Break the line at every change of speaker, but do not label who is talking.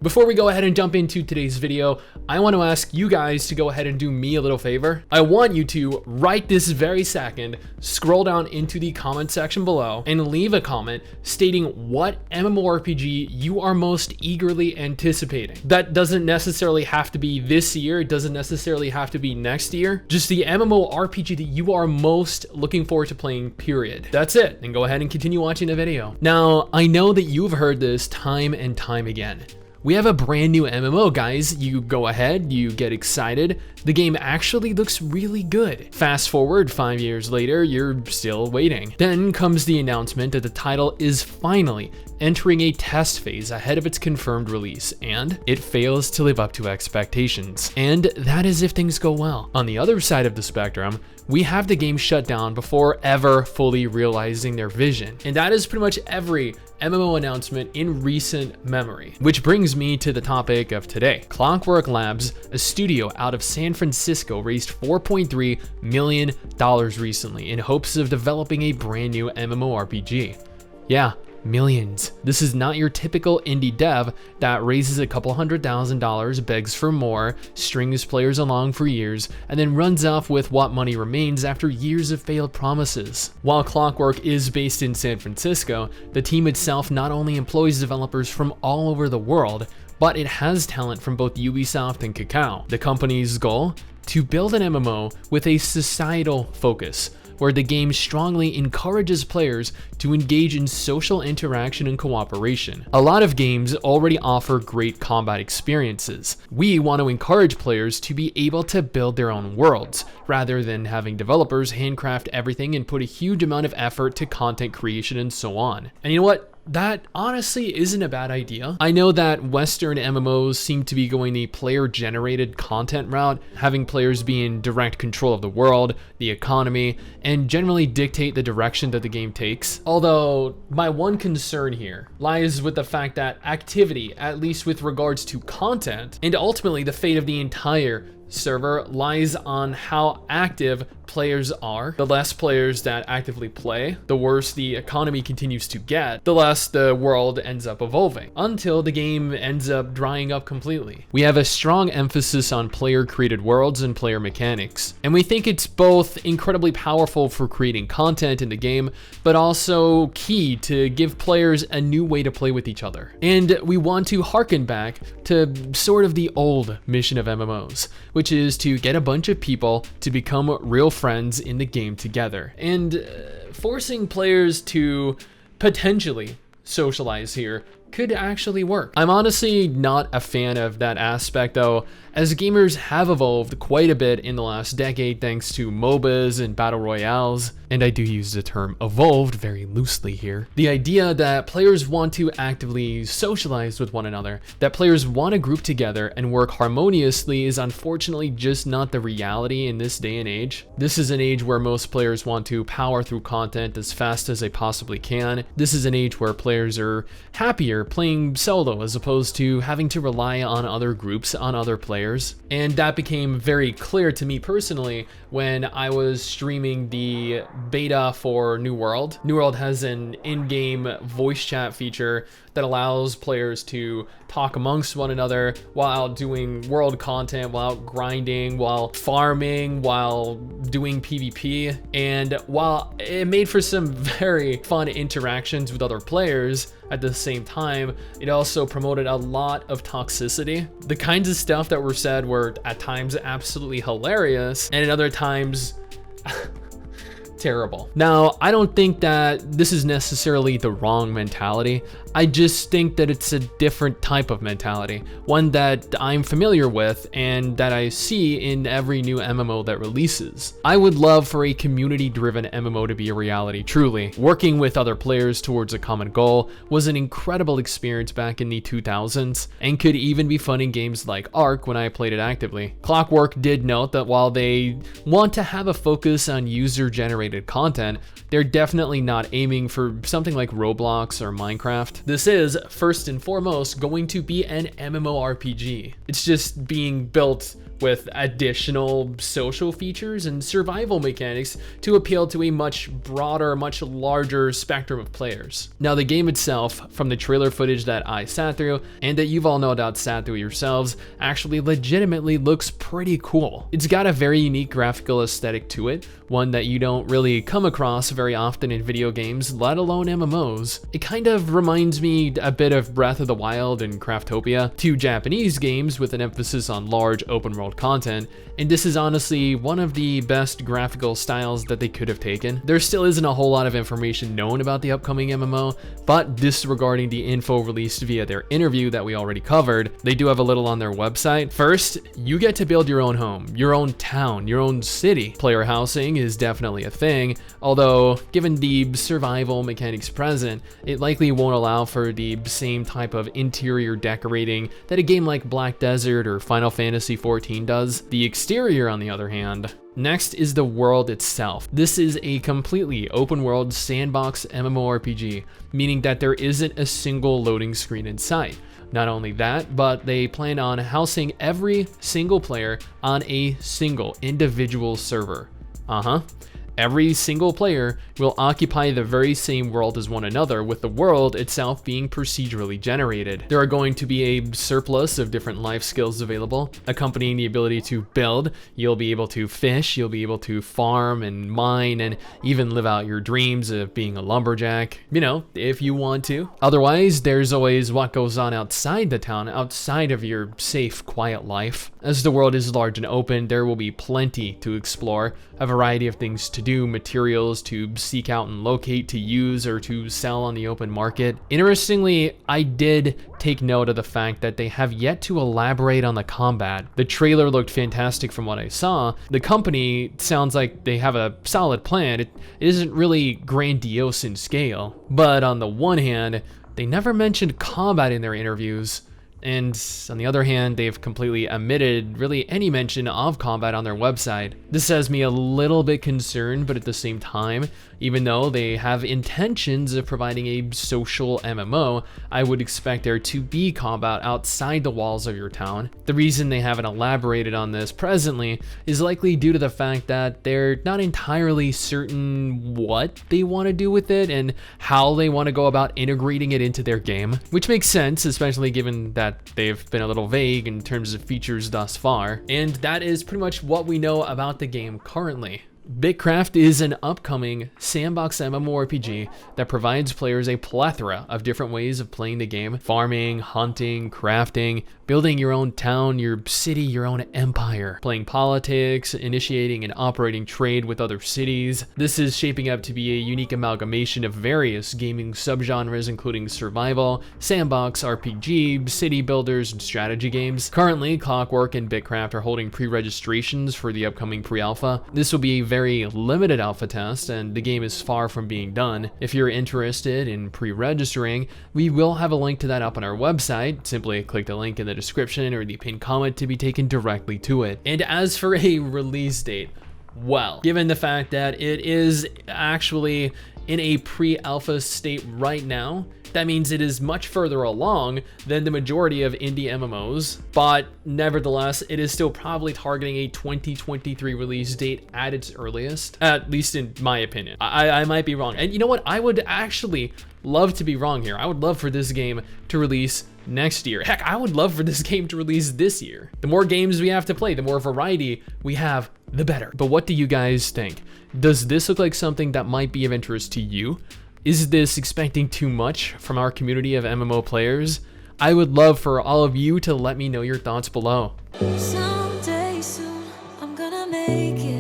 Before we go ahead and jump into today's video, I want to ask you guys to go ahead and do me a little favor. I want you to right this very second, scroll down into the comment section below and leave a comment stating what MMORPG you are most eagerly anticipating. That doesn't necessarily have to be this year. It doesn't necessarily have to be next year. Just the MMORPG that you are most looking forward to playing, period. That's it. And go ahead and continue watching the video. Now, I know that you've heard this time and time again. We have a brand new MMO, guys. You go ahead, you get excited. The game actually looks really good. Fast forward 5 years later, you're still waiting. Then comes the announcement that the title is finally entering a test phase ahead of its confirmed release, and it fails to live up to expectations. And that is if things go well. On the other side of the spectrum, we have the game shut down before ever fully realizing their vision. And that is pretty much every MMO announcement in recent memory. Which brings me to the topic of today. Clockwork Labs, a studio out of San Francisco, raised $4.3 million recently in hopes of developing a brand new MMORPG. Yeah, millions. This is not your typical indie dev that raises a couple $100,000, begs for more, strings players along for years, and then runs off with what money remains after years of failed promises. While Clockwork is based in San Francisco, the team itself not only employs developers from all over the world, but it has talent from both Ubisoft and Kakao. The company's goal? To build an MMO with a societal focus, where the game strongly encourages players to engage in social interaction and cooperation. A lot of games already offer great combat experiences. We want to encourage players to be able to build their own worlds, rather than having developers handcraft everything and put a huge amount of effort to content creation and so on. And you know what? That honestly isn't a bad idea. I know that Western MMOs seem to be going the player-generated content route, having players be in direct control of the world, the economy, and generally dictate the direction that the game takes. Although, my one concern here lies with the fact that activity, at least with regards to content, and ultimately the fate of the entire server, lies on how active players are. The less players that actively play, the worse the economy continues to get, the less the world ends up evolving, until the game ends up drying up completely. We have a strong emphasis on player-created worlds and player mechanics, and we think it's both incredibly powerful for creating content in the game, but also key to give players a new way to play with each other. And we want to harken back to sort of the old mission of MMOs, which is to get a bunch of people to become real friends in the game together, and forcing players to potentially socialize here could actually work. I'm honestly not a fan of that aspect though, as gamers have evolved quite a bit in the last decade thanks to MOBAs and battle royales, and I do use the term evolved very loosely here. The idea that players want to actively socialize with one another, that players want to group together and work harmoniously, is unfortunately just not the reality in this day and age. This is an age where most players want to power through content as fast as they possibly can. This is an age where players are happier playing solo as opposed to having to rely on other groups, on other players. And that became very clear to me personally when I was streaming the beta for New World. New World has an in-game voice chat feature that allows players to talk amongst one another while doing world content, while grinding, while farming, while doing PvP. And while it made for some very fun interactions with other players, at the same time, it also promoted a lot of toxicity. The kinds of stuff that were said were at times absolutely hilarious, and at other times terrible. Now, I don't think that this is necessarily the wrong mentality. I just think that it's a different type of mentality, one that I'm familiar with and that I see in every new MMO that releases. I would love for a community-driven MMO to be a reality, truly. Working with other players towards a common goal was an incredible experience back in the 2000s, and could even be fun in games like Ark when I played it actively. Clockwork did note that while they want to have a focus on user-generated content, they're definitely not aiming for something like Roblox or Minecraft. This is, first and foremost, going to be an MMORPG. It's just being built with additional social features and survival mechanics to appeal to a much broader, much larger spectrum of players. Now, the game itself, from the trailer footage that I sat through and that you've all no doubt sat through yourselves, actually legitimately looks pretty cool. It's got a very unique graphical aesthetic to it, one that you don't really come across very often in video games, let alone MMOs. It kind of reminds me a bit of Breath of the Wild and Craftopia, two Japanese games with an emphasis on large open world content, and this is honestly one of the best graphical styles that they could have taken. There still isn't a whole lot of information known about the upcoming MMO, but disregarding the info released via their interview that we already covered, they do have a little on their website. First, you get to build your own home, your own town, your own city. Player housing is definitely a thing, although given the survival mechanics present, it likely won't allow for the same type of interior decorating that a game like Black Desert or Final Fantasy XIV does. The exterior, on the other hand. Next is the world itself. This is a completely open world sandbox MMORPG, meaning that there isn't a single loading screen in sight. Not only that, but they plan on housing every single player on a single individual server. Every single player will occupy the very same world as one another, with the world itself being procedurally generated. There are going to be a surplus of different life skills available, accompanying the ability to build. You'll be able to fish, you'll be able to farm and mine, and even live out your dreams of being a lumberjack, you know, if you want to. Otherwise, there's always what goes on outside the town, outside of your safe, quiet life. As the world is large and open, there will be plenty to explore, a variety of things to do, materials to seek out and locate, to use or to sell on the open market. Interestingly, I did take note of the fact that they have yet to elaborate on the combat. The trailer looked fantastic from what I saw. The company sounds like they have a solid plan. It isn't really grandiose in scale, but on the one hand, they never mentioned combat in their interviews. And on the other hand, they've completely omitted really any mention of combat on their website. This has me a little bit concerned, but at the same time, even though they have intentions of providing a social MMO, I would expect there to be combat outside the walls of your town. The reason they haven't elaborated on this presently is likely due to the fact that they're not entirely certain what they want to do with it and how they want to go about integrating it into their game, which makes sense, especially given that they've been a little vague in terms of features thus far. And that is pretty much what we know about the game currently. BitCraft is an upcoming sandbox MMORPG that provides players a plethora of different ways of playing the game: farming, hunting, crafting, building your own town, your city, your own empire, playing politics, initiating and operating trade with other cities. This is shaping up to be a unique amalgamation of various gaming subgenres, including survival, sandbox, RPG, city builders, and strategy games. Currently, Clockwork and BitCraft are holding pre-registrations for the upcoming pre-alpha. This will be a very limited alpha test, and the game is far from being done. If you're interested in pre-registering, we will have a link to that up on our website. Simply click the link in the description or the pinned comment to be taken directly to it. And as for a release date, well, given the fact that it is actually in a pre-alpha state right now, that means it is much further along than the majority of indie MMOs, but nevertheless, it is still probably targeting a 2023 release date at its earliest, at least in my opinion. I might be wrong. And you know what? I would actually love to be wrong here. I would love for this game to release next year. Heck, I would love for this game to release this year. The more games we have to play, the more variety we have, the better. But what do you guys think? Does this look like something that might be of interest to you? Is this expecting too much from our community of MMO players? I would love for all of you to let me know your thoughts below.
Someday soon, I'm gonna make it.